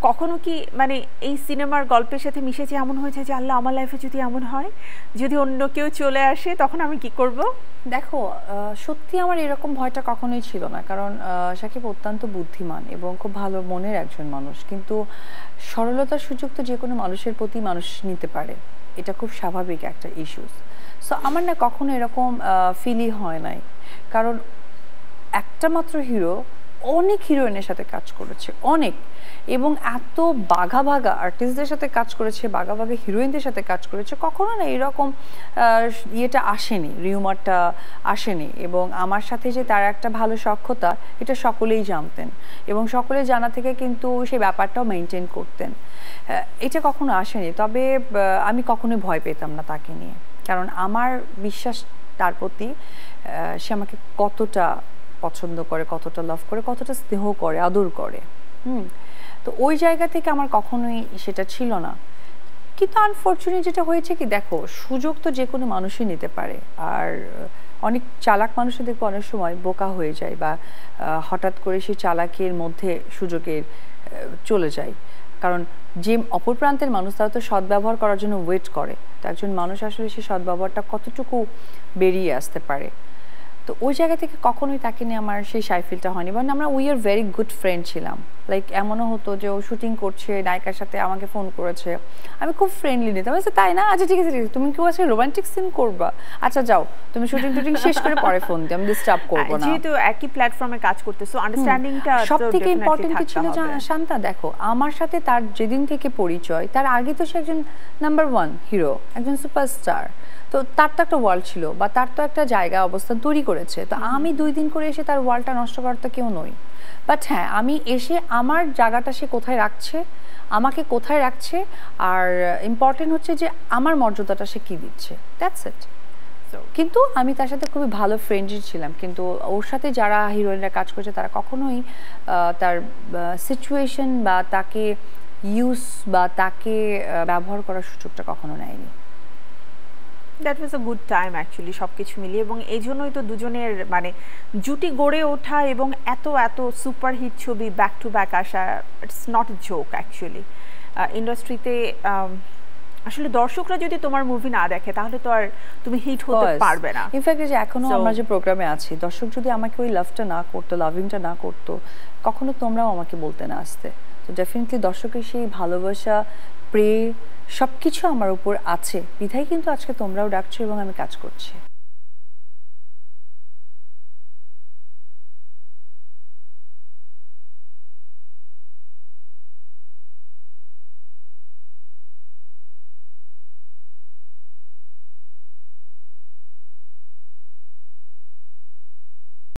কখনো কি মানে এই সিনেমার গল্পের সাথে মিশেছে, এমন হয়েছে যে আল্লাহ আমার লাইফে যদি এমন হয়, যদি অন্য কেউ চলে আসে তখন আমি কি করব? দেখো, সত্যি আমার এরকম ভয়টা কখনোই ছিল না, কারণ সাকিব অত্যন্ত বুদ্ধিমান এবং খুব ভালো মনের একজন মানুষ, কিন্তু সরলতার সুযোগ তো যে কোনো মানুষের প্রতি মানুষ নিতে পারে, এটা খুব স্বাভাবিক একটা ইস্যুস। সো আমার না কখনো এরকম ফিলই হয় নাই, কারণ একটা মাত্র হিরো অনেক হিরোইনের সাথে কাজ করেছে, অনেক, এবং এত বাঘা বাঘা আর্টিস্টদের সাথে কাজ করেছে, বাঘা বাঘা হিরোইনদের সাথে কাজ করেছে, কখনো না এরকম ইয়েটা আসেনি, রিউমারটা আসেনি। এবং আমার সাথে যে তার একটা ভালো সখ্যতা, এটা সকলেই জানতেন, এবং সকলে জানা থেকে কিন্তু সেই ব্যাপারটাও মেনটেন করতেন, এটা কখনো আসেনি। তবে আমি কখনোই ভয় পেতাম না তাকে নিয়ে, কারণ আমার বিশ্বাস তার প্রতি, সে আমাকে কতটা পছন্দ করে, কতটা লাভ করে, কতটা স্নেহ করে, আদর করে। তো ওই জায়গা থেকে আমার কখনোই সেটা ছিল না। কিন্তু আনফর্চুনেট যেটা হয়েছে কি, দেখো, সুযোগ তো যে কোনো মানুষই নিতে পারে, আর অনেক চালাক মানুষও দেখবো অনেক সময় বোকা হয়ে যায়, বা হঠাৎ করে সেই চালাকের মধ্যে সুযোগের চলে যায়। কারণ যে অপর প্রান্তের মানুষ, তারা তো সদ্ব্যবহার করার জন্য ওয়েট করে, তো একজন মানুষ আসলে সেই সদ্ব্যবহারটা কতটুকু বেরিয়ে আসতে পারে। তো ওই জায়গা থেকে কখনোই তাকে নিয়ে আমার সেই সাইফিলটা হয়নি, এবং আমরা we are very good friend ছিলাম। লাইক এমনও হতো যে ও শুটিং করছে, নায়িকার সাথে আমাকে ফোন করেছে, আমি খুব ফ্রেন্ডলি নিতাম, বলছি তাই না, আচ্ছা ঠিক আছে ঠিক আছে, তুমি কেউ আজকে রোমান্টিক সিন করবা, আচ্ছা যাও তুমি শুটিং টুটিং শেষ করে পরে ফোন দিও, আমি ডিস্টার্ব করবো না। যেহেতু একই প্ল্যাটফর্মে কাজ করতেছো, আন্ডারস্ট্যান্ডিংটা সব থেকে ইম্পর্টেন্ট কি ছিল শান্তা, দেখো, আমার সাথে তার যেদিন থেকে পরিচয়, তার আগে তো সে একজন নাম্বার 1 হিরো, একজন সুপারস্টার, তো তার তো একটা ওয়ার্ল্ড ছিল, বা তার তো একটা জায়গা অবস্থান তৈরি করেছে। তো আমি 2 দিন করে এসে তার ওয়ার্ল্ডটা নষ্ট করার তো কেউ নই। বাট হ্যাঁ, আমি এসে আমার জায়গাটা সে কোথায় রাখছে, আমাকে কোথায় রাখছে, আর ইম্পর্টেন্ট হচ্ছে যে আমার মর্যাদাটা সে কী দিচ্ছে, দ্যাটস ইট। কিন্তু আমি তার সাথে খুবই ভালো ফ্রেন্ডই ছিলাম, কিন্তু ওর সাথে যারা হিরোইনরা কাজ করছে তারা কখনোই তার সিচুয়েশন বা তাকে ইউজ বা তাকে ব্যবহার করার সুযোগটা কখনো নেয়নি। That was a good time actually, সব কিছু মিলিয়ে। এবং এই জন্যই তো দুজনের মানে জুটি গড়ে ওঠা এবং এত এত সুপারহিট ছবি ব্যাক টু ব্যাক আসা, it's not a joke actually. ইন্ডাস্ট্রিতে আসলে দর্শকরা যদি তোমার মুভি না দেখে তাহলে তো আর তুমি হিট হতে পারবে না। ইনফ্যাক্ট যে এখনো আমরা যে প্রোগ্রামে আছি, দর্শক যদি আমাকে ওই লাভটা না করতো, লাভিংটা না করতো, কখনো তোমরাও আমাকে বলতে না আসতে। তো ডেফিনেটলি দর্শকের সেই ভালোবাসা, প্রে, সবকিছু আমার উপর আছে বিধায় কিন্তু আজকে তোমরাও ডাকছো এবং আমি কাজ করছি।